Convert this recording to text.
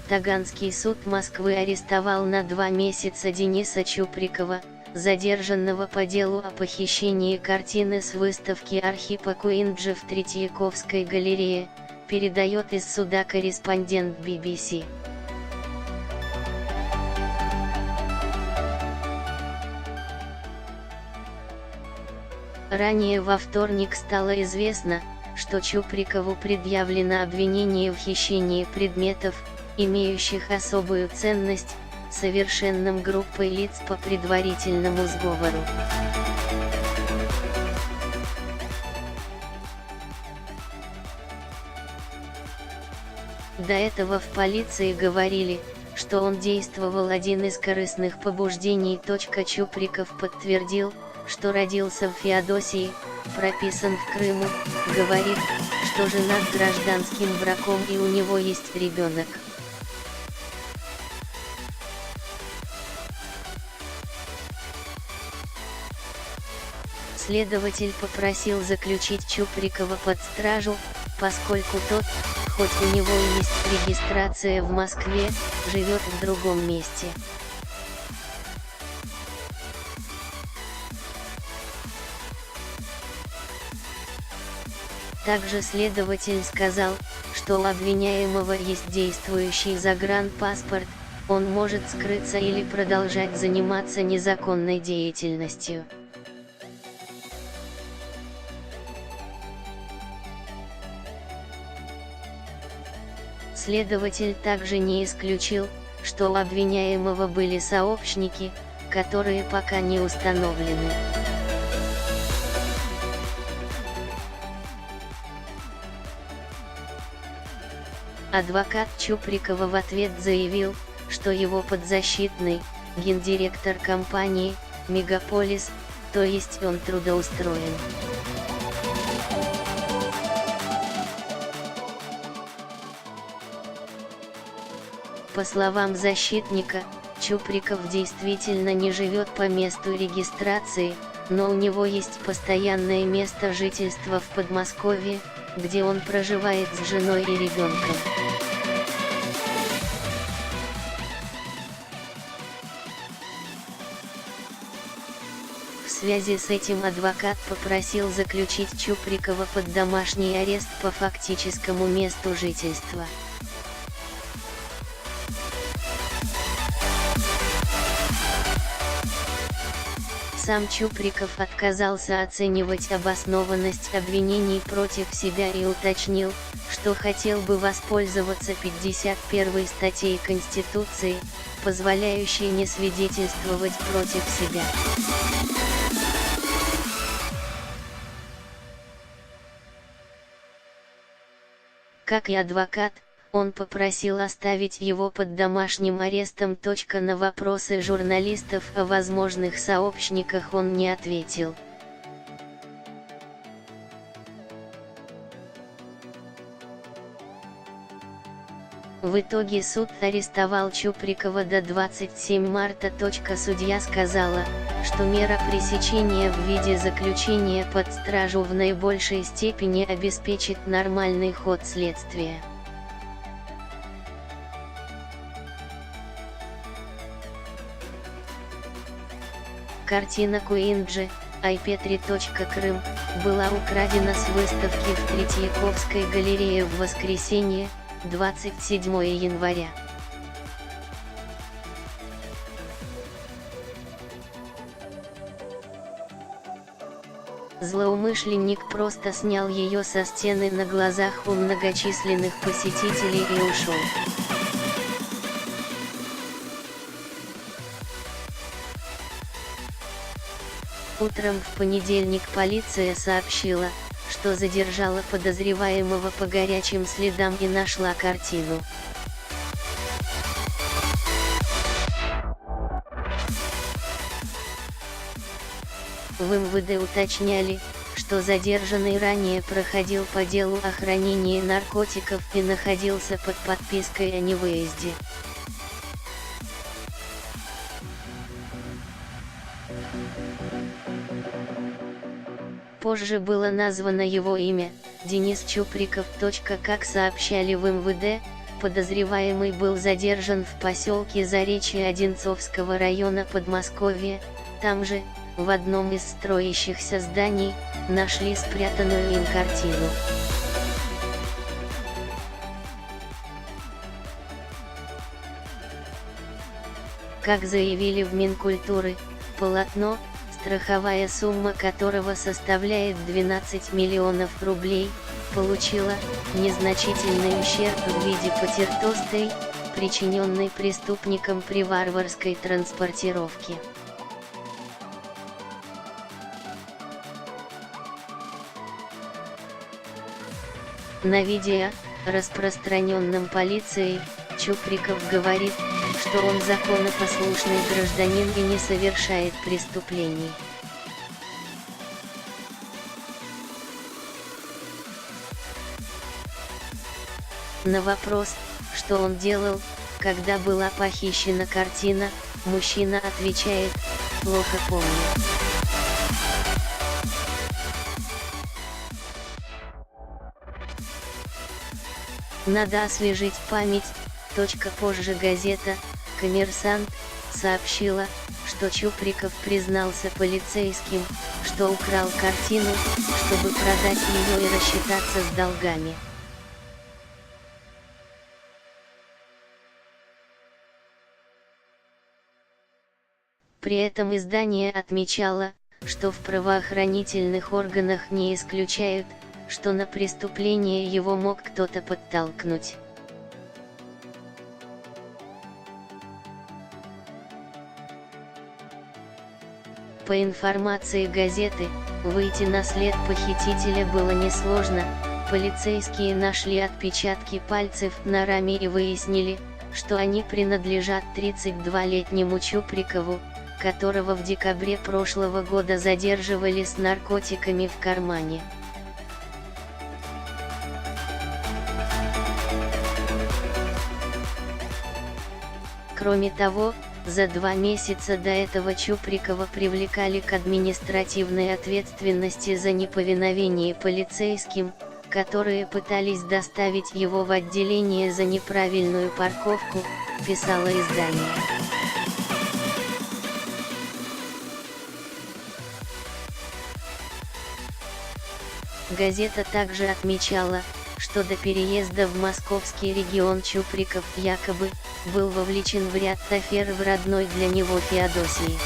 Таганский суд Москвы арестовал на 2 месяца Дениса Чуприкова, задержанного по делу о похищении картины с выставки Архипа Куинджи в Третьяковской галерее, передает из суда корреспондент BBC. Ранее во вторник стало известно, что Чуприкову предъявлено обвинение в хищении предметов, имеющих особую ценность, совершенном группой лиц по предварительному сговору. До этого в полиции говорили, что он действовал один из корыстных побуждений. Чуприков подтвердил, что родился в Феодосии, прописан в Крыму, говорит, что женат гражданским браком и у него есть ребенок. Следователь попросил заключить Чуприкова под стражу, поскольку тот, хоть у него и есть регистрация в Москве, живет в другом месте. Также следователь сказал, что у обвиняемого есть действующий загранпаспорт, он может скрыться или продолжать заниматься незаконной деятельностью. Следователь также не исключил, что у обвиняемого были сообщники, которые пока не установлены. Адвокат Чуприкова в ответ заявил, что его подзащитный, гендиректор компании «Мегаполис», то есть он трудоустроен. По словам защитника, Чуприков действительно не живет по месту регистрации, но у него есть постоянное место жительства в Подмосковье, где он проживает с женой и ребенком. В связи с этим адвокат попросил заключить Чуприкова под домашний арест по фактическому месту жительства. Сам Чуприков отказался оценивать обоснованность обвинений против себя и уточнил, что хотел бы воспользоваться 51-й статьей Конституции, позволяющей не свидетельствовать против себя. Как и адвокат, он попросил оставить его под домашним арестом. На вопросы журналистов о возможных сообщниках он не ответил. В итоге суд арестовал Чуприкова до 27 марта. Судья сказала, что мера пресечения в виде заключения под стражу в наибольшей степени обеспечит нормальный ход следствия. Картина Куинджи, IP3. Крым, была украдена с выставки в Третьяковской галерее в воскресенье, 27 января. Злоумышленник просто снял ее со стены на глазах у многочисленных посетителей и ушел. Утром в понедельник полиция сообщила, что задержала подозреваемого по горячим следам и нашла картину. В МВД уточняли, что задержанный ранее проходил по делу о хранении наркотиков и находился под подпиской о невыезде. Позже было названо его имя, Денис Чуприков. Как сообщали в МВД, подозреваемый был задержан в поселке Заречье Одинцовского района Подмосковья. Там же, в одном из строящихся зданий, нашли спрятанную им картину. Как заявили в Минкультуры, полотно, страховая сумма которого составляет 12 миллионов рублей, получила незначительный ущерб в виде потертостей, причиненной преступникам при варварской транспортировке. На видео, распространенном полицией, Чуприков говорит, что он законопослушный гражданин и не совершает преступлений. На вопрос, что он делал, когда была похищена картина, мужчина отвечает: «Плохо помню». Надо освежить память. Позже газета «Коммерсант» сообщила, что Чуприков признался полицейским, что украл картину, чтобы продать ее и рассчитаться с долгами. При этом издание отмечало, что в правоохранительных органах не исключают, что на преступление его мог кто-то подтолкнуть. По информации газеты, выйти на след похитителя было несложно. Полицейские нашли отпечатки пальцев на раме и выяснили, что они принадлежат 32-летнему Чуприкову, которого в декабре прошлого года задерживали с наркотиками в кармане. Кроме того, за 2 месяца до этого Чуприкова привлекали к административной ответственности за неповиновение полицейским, которые пытались доставить его в отделение за неправильную парковку, писало издание. Газета также отмечала, что до переезда в московский регион Чуприков якобы был вовлечен в ряд афер в родной для него Феодосии.